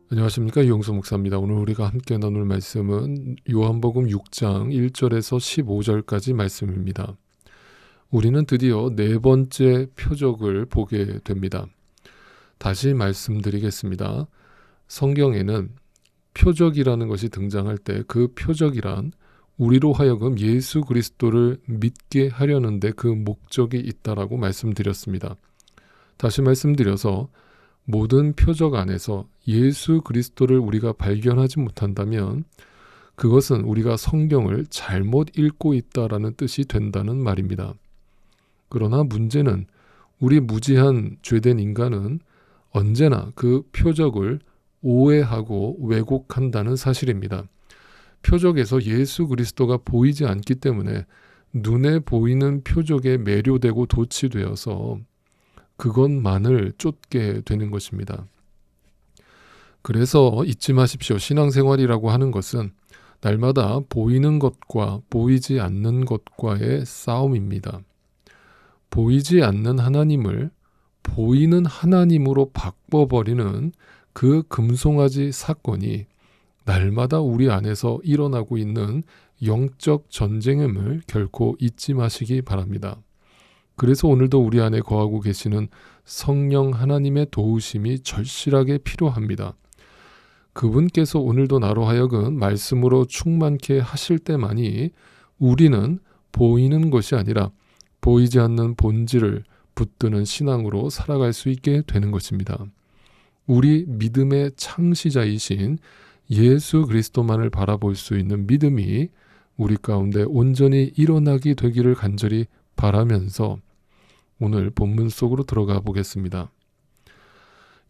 안녕하십니까, 이용수 목사입니다. 오늘 우리가 함께 나눌 말씀은 요한복음 6장 1절에서 15절까지 말씀입니다. 우리는 드디어 네 번째 표적을 보게 됩니다. 다시 말씀드리겠습니다. 성경에는 표적이라는 것이 등장할 때 그 표적이란 우리로 하여금 예수 그리스도를 믿게 하려는데 그 목적이 있다라고 말씀드렸습니다. 다시 말씀드려서 모든 표적 안에서 예수 그리스도를 우리가 발견하지 못한다면 그것은 우리가 성경을 잘못 읽고 있다라는 뜻이 된다는 말입니다. 그러나 문제는 우리 무지한 죄된 인간은 언제나 그 표적을 오해하고 왜곡한다는 사실입니다. 표적에서 예수 그리스도가 보이지 않기 때문에 눈에 보이는 표적에 매료되고 도취되어서 그것만을 쫓게 되는 것입니다. 그래서 잊지 마십시오. 신앙생활이라고 하는 것은 날마다 보이는 것과 보이지 않는 것과의 싸움입니다. 보이지 않는 하나님을 보이는 하나님으로 바꿔버리는 그 금송아지 사건이 날마다 우리 안에서 일어나고 있는 영적 전쟁임을 결코 잊지 마시기 바랍니다. 그래서 오늘도 우리 안에 거하고 계시는 성령 하나님의 도우심이 절실하게 필요합니다. 그분께서 오늘도 나로 하여금 말씀으로 충만케 하실 때만이 우리는 보이는 것이 아니라 보이지 않는 본질을 붙드는 신앙으로 살아갈 수 있게 되는 것입니다. 우리 믿음의 창시자이신 예수 그리스도만을 바라볼 수 있는 믿음이 우리 가운데 온전히 일어나게 되기를 간절히 바라면서 오늘 본문 속으로 들어가 보겠습니다.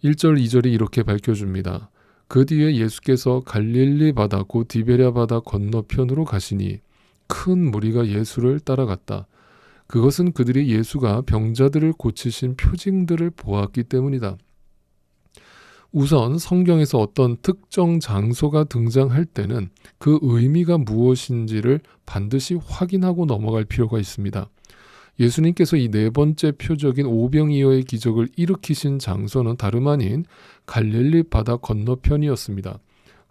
1절 2절이 이렇게 밝혀줍니다. 그 뒤에 예수께서 갈릴리 바다 곧 디베랴 바다 건너편으로 가시니 큰 무리가 예수를 따라갔다. 그것은 그들이 예수가 병자들을 고치신 표징들을 보았기 때문이다. 우선 성경에서 어떤 특정 장소가 등장할 때는 그 의미가 무엇인지를 반드시 확인하고 넘어갈 필요가 있습니다. 예수님께서 이 네 번째 표적인 오병이어의 기적을 일으키신 장소는 다름 아닌 갈릴리 바다 건너편이었습니다.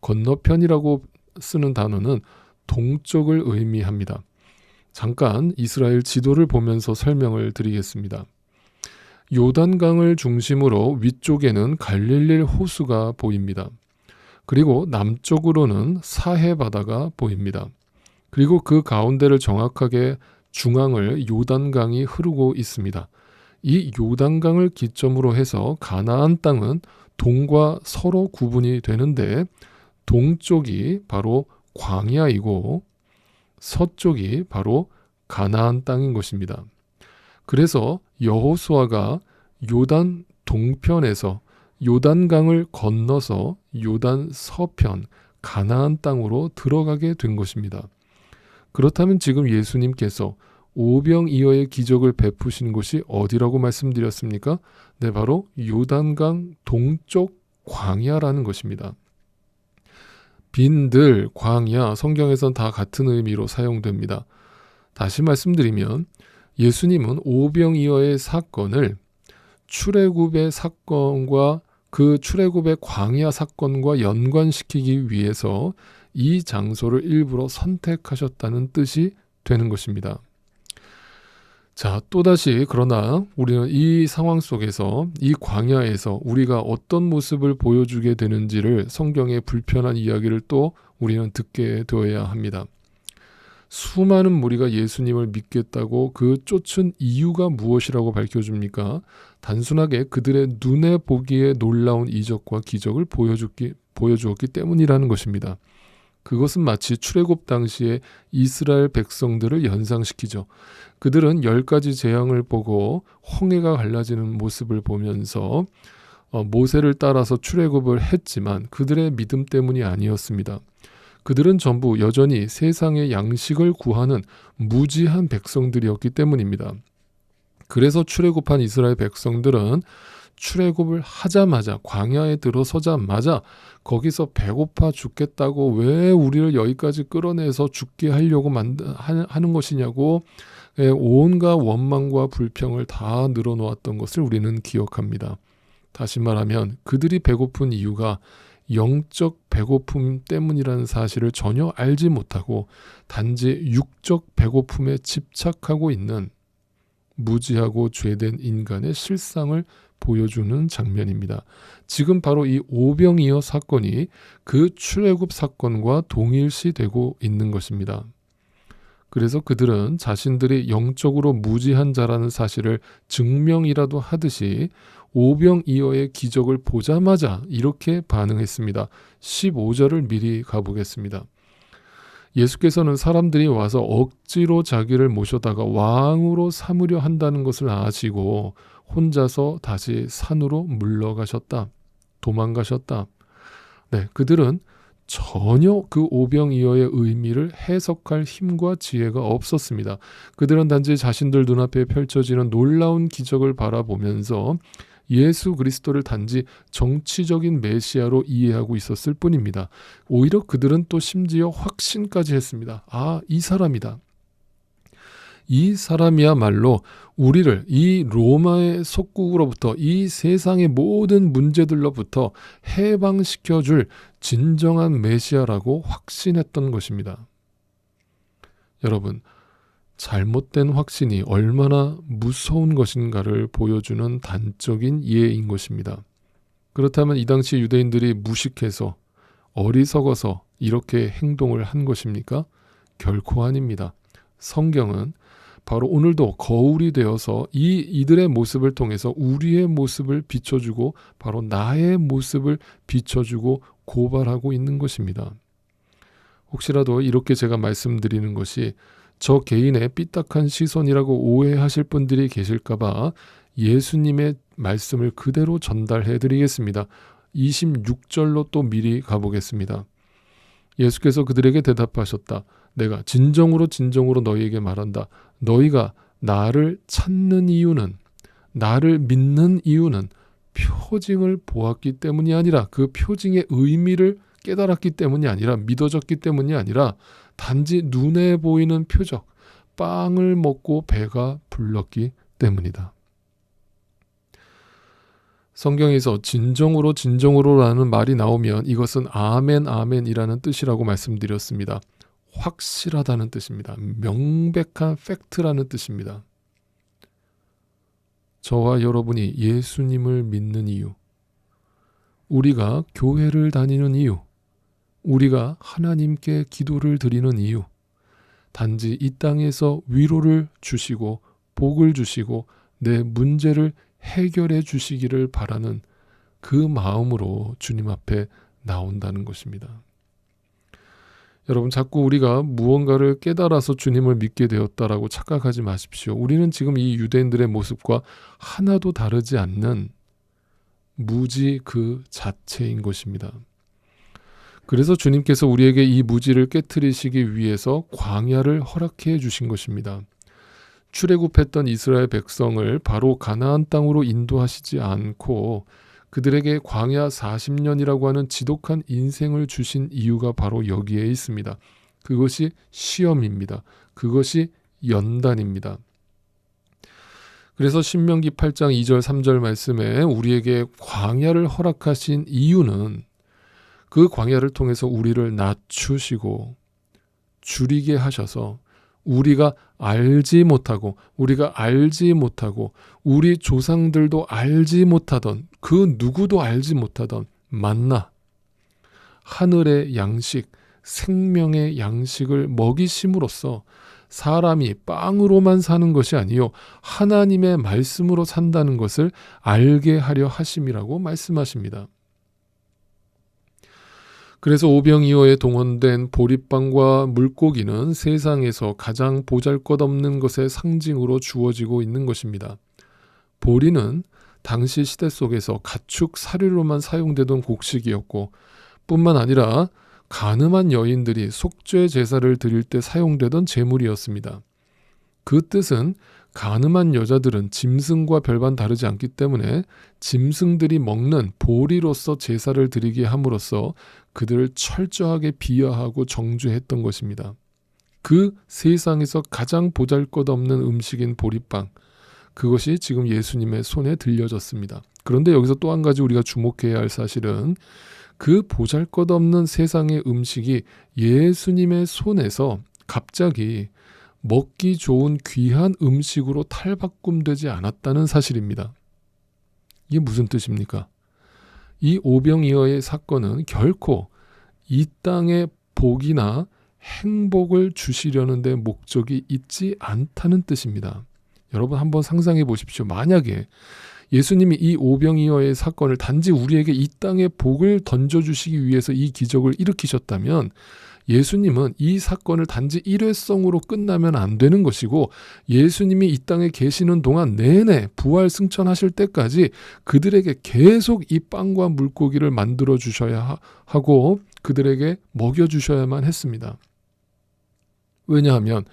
건너편이라고 쓰는 단어는 동쪽을 의미합니다. 잠깐 이스라엘 지도를 보면서 설명을 드리겠습니다. 요단강을 중심으로 위쪽에는 갈릴리 호수가 보입니다. 그리고 남쪽으로는 사해 바다가 보입니다. 그리고 그 가운데를 정확하게 중앙을 요단강이 흐르고 있습니다. 이 요단강을 기점으로 해서 가나안 땅은 동과 서로 구분이 되는데 동쪽이 바로 광야이고 서쪽이 바로 가나안 땅인 것입니다. 그래서 여호수아가 요단 동편에서 요단강을 건너서 요단 서편 가나안 땅으로 들어가게 된 것입니다. 그렇다면 지금 예수님께서 오병이어의 기적을 베푸신 곳이 어디라고 말씀드렸습니까? 네, 바로 요단강 동쪽 광야라는 것입니다. 빈들, 광야, 성경에선 다 같은 의미로 사용됩니다. 다시 말씀드리면 예수님은 오병이어의 사건을 출애굽의 사건과 그 출애굽의 광야 사건과 연관시키기 위해서 이 장소를 일부러 선택하셨다는 뜻이 되는 것입니다. 자, 또다시 그러나 우리는 이 상황 속에서 이 광야에서 우리가 어떤 모습을 보여주게 되는지를 성경의 불편한 이야기를 또 우리는 듣게 되어야 합니다. 수많은 무리가 예수님을 믿겠다고 그 쫓은 이유가 무엇이라고 밝혀줍니까? 단순하게 그들의 눈에 보기에 놀라운 이적과 기적을 보여주었기 때문이라는 것입니다. 그것은 마치 출애굽 당시에 이스라엘 백성들을 연상시키죠. 그들은 10가지 재앙을 보고 홍해가 갈라지는 모습을 보면서 모세를 따라서 출애굽을 했지만 그들의 믿음 때문이 아니었습니다. 그들은 전부 여전히 세상의 양식을 구하는 무지한 백성들이었기 때문입니다. 그래서 출애굽한 이스라엘 백성들은 출애굽을 하자마자 광야에 들어서자마자 거기서 배고파 죽겠다고 왜 우리를 여기까지 끌어내서 죽게 하려고 하는 것이냐고 온갖 원망과 불평을 다 늘어놓았던 것을 우리는 기억합니다. 다시 말하면 그들이 배고픈 이유가 영적 배고픔 때문이라는 사실을 전혀 알지 못하고 단지 육적 배고픔에 집착하고 있는 무지하고 죄된 인간의 실상을 보여주는 장면입니다. 지금 바로 이 오병이어 사건이 그 출애굽 사건과 동일시되고 있는 것입니다. 그래서 그들은 자신들이 영적으로 무지한 자라는 사실을 증명이라도 하듯이 오병이어의 기적을 보자마자 이렇게 반응했습니다. 15절을 미리 가보겠습니다. 예수께서는 사람들이 와서 억지로 자기를 모셔다가 왕으로 삼으려 한다는 것을 아시고 혼자서 다시 산으로 물러가셨다. 도망가셨다. 네, 그들은 전혀 그 오병이어의 의미를 해석할 힘과 지혜가 없었습니다. 그들은 단지 자신들 눈앞에 펼쳐지는 놀라운 기적을 바라보면서 예수 그리스도를 단지 정치적인 메시아로 이해하고 있었을 뿐입니다. 오히려 그들은 또 심지어 확신까지 했습니다. 아, 이 사람이다. 이 사람이야말로 우리를 이 로마의 속국으로부터 이 세상의 모든 문제들로부터 해방시켜줄 진정한 메시아라고 확신했던 것입니다. 여러분, 잘못된 확신이 얼마나 무서운 것인가를 보여주는 단적인 예인 것입니다. 그렇다면 이 당시 유대인들이 무식해서 어리석어서 이렇게 행동을 한 것입니까? 결코 아닙니다. 성경은 바로 오늘도 거울이 되어서 이들의 모습을 통해서 우리의 모습을 비춰주고 바로 나의 모습을 비춰주고 고발하고 있는 것입니다. 혹시라도 이렇게 제가 말씀드리는 것이 저 개인의 삐딱한 시선이라고 오해하실 분들이 계실까봐 예수님의 말씀을 그대로 전달해 드리겠습니다. 26절로 또 미리 가보겠습니다. 예수께서 그들에게 대답하셨다. 내가 진정으로 너희에게 말한다. 너희가 나를 찾는 이유는, 나를 믿는 이유는 표징을 보았기 때문이 아니라, 그 표징의 의미를 깨달았기 때문이 아니라, 믿어졌기 때문이 아니라 단지 눈에 보이는 표적, 빵을 먹고 배가 불렀기 때문이다. 성경에서 진정으로라는 말이 나오면 이것은 아멘이라는 뜻이라고 말씀드렸습니다. 확실하다는 뜻입니다. 명백한 팩트라는 뜻입니다. 저와 여러분이 예수님을 믿는 이유, 우리가 교회를 다니는 이유, 우리가 하나님께 기도를 드리는 이유, 단지 이 땅에서 위로를 주시고 복을 주시고 내 문제를 해결해 주시기를 바라는 그 마음으로 주님 앞에 나온다는 것입니다. 여러분, 자꾸 우리가 무언가를 깨달아서 주님을 믿게 되었다라고 착각하지 마십시오. 우리는 지금 이 유대인들의 모습과 하나도 다르지 않는 무지 그 자체인 것입니다. 그래서 주님께서 우리에게 이 무지를 깨트리시기 위해서 광야를 허락해 주신 것입니다. 출애굽했던 이스라엘 백성을 바로 가나안 땅으로 인도하시지 않고 그들에게 광야 40년이라고 하는 지독한 인생을 주신 이유가 바로 여기에 있습니다. 그것이 시험입니다. 그것이 연단입니다. 그래서 신명기 8장 2절 3절 말씀에 우리에게 광야를 허락하신 이유는 그 광야를 통해서 우리를 낮추시고 줄이게 하셔서 우리가 알지 못하고 우리 조상들도 알지 못하던, 그 누구도 알지 못하던 만나, 하늘의 양식, 생명의 양식을 먹이심으로써 사람이 빵으로만 사는 것이 아니요 하나님의 말씀으로 산다는 것을 알게 하려 하심이라고 말씀하십니다. 그래서 오병이어에 동원된 보리빵과 물고기는 세상에서 가장 보잘것없는 것의 상징으로 주어지고 있는 것입니다. 보리는 당시 시대 속에서 가축 사료로만 사용되던 곡식이었고 뿐만 아니라 가늠한 여인들이 속죄 제사를 드릴 때 사용되던 제물이었습니다. 그 뜻은 가늠한 여자들은 짐승과 별반 다르지 않기 때문에 짐승들이 먹는 보리로서 제사를 드리게 함으로써 그들을 철저하게 비하하고 정죄했던 것입니다. 그 세상에서 가장 보잘것없는 음식인 보리빵, 그것이 지금 예수님의 손에 들려졌습니다. 그런데 여기서 또 한 가지 우리가 주목해야 할 사실은 그 보잘것없는 세상의 음식이 예수님의 손에서 갑자기 먹기 좋은 귀한 음식으로 탈바꿈되지 않았다는 사실입니다. 이게 무슨 뜻입니까? 이 오병이어의 사건은 결코 이 땅의 복이나 행복을 주시려는 데 목적이 있지 않다는 뜻입니다. 여러분 한번 상상해 보십시오. 만약에 예수님이 이 오병이어의 사건을 단지 우리에게 이 땅의 복을 던져주시기 위해서 이 기적을 일으키셨다면 예수님은 이 사건을 단지 일회성으로 끝나면 안 되는 것이고 예수님이 이 땅에 계시는 동안 내내 부활 승천하실 때까지 그들에게 계속 이 빵과 물고기를 만들어 주셔야 하고 그들에게 먹여 주셔야만 했습니다. 왜냐하면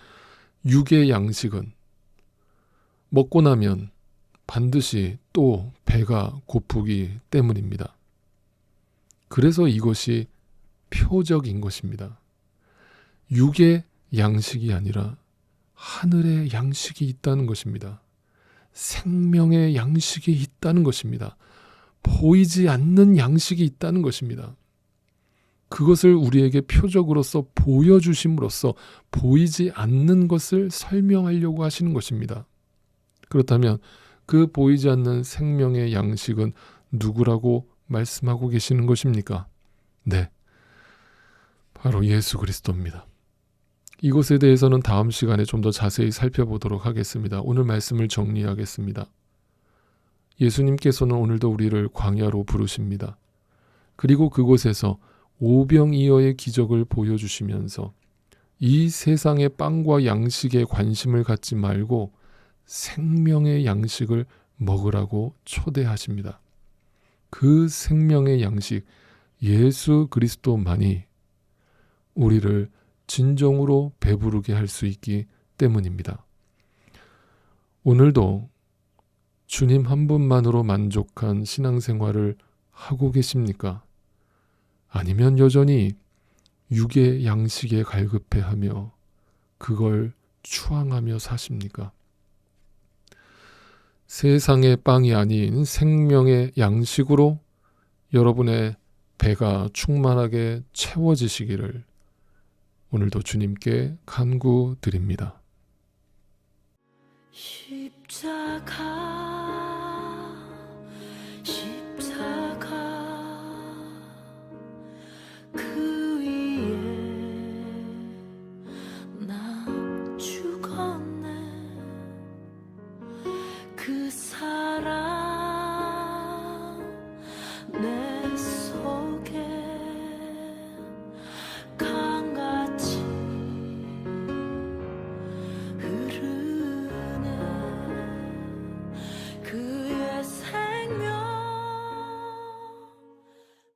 육의 양식은 먹고 나면 반드시 또 배가 고프기 때문입니다. 그래서 이것이 표적인 것입니다. 육의 양식이 아니라 하늘의 양식이 있다는 것입니다. 생명의 양식이 있다는 것입니다. 보이지 않는 양식이 있다는 것입니다. 그것을 우리에게 표적으로서 보여주심으로써 보이지 않는 것을 설명하려고 하시는 것입니다. 그렇다면 그 보이지 않는 생명의 양식은 누구라고 말씀하고 계시는 것입니까? 네, 바로 예수 그리스도입니다. 이것에 대해서는 다음 시간에 좀 더 자세히 살펴보도록 하겠습니다. 오늘 말씀을 정리하겠습니다. 예수님께서는 오늘도 우리를 광야로 부르십니다. 그리고 그곳에서 오병이어의 기적을 보여주시면서 이 세상의 빵과 양식에 관심을 갖지 말고 생명의 양식을 먹으라고 초대하십니다. 그 생명의 양식 예수 그리스도만이 우리를 진정으로 배부르게 할 수 있기 때문입니다. 오늘도 주님 한 분만으로 만족한 신앙생활을 하고 계십니까? 아니면 여전히 육의 양식에 갈급해하며 그걸 추앙하며 사십니까? 세상의 빵이 아닌 생명의 양식으로 여러분의 배가 충만하게 채워지시기를 오늘도 주님께 간구드립니다. 십자가